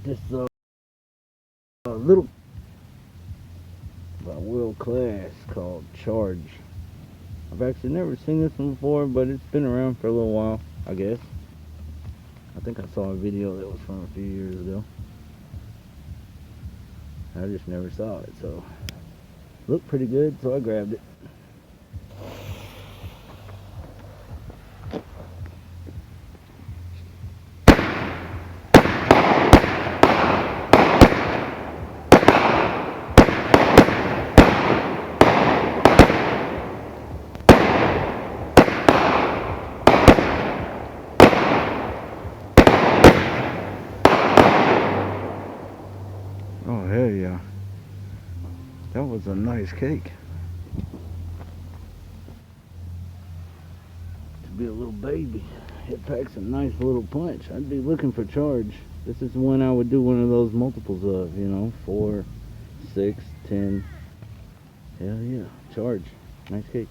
this little world class called Charge. I've actually never seen this one before, but it's been around for a little while, I guess. I think I saw a video that was from a few years ago. I just never saw it, so looked pretty good, so I grabbed it. Oh, hell yeah. That was a nice cake. To be a little baby, it packs a nice little punch. I'd be looking for Charge. This is one I would do one of those multiples of, you know, 4, 6, 10. Hell yeah. Charge. Nice cake.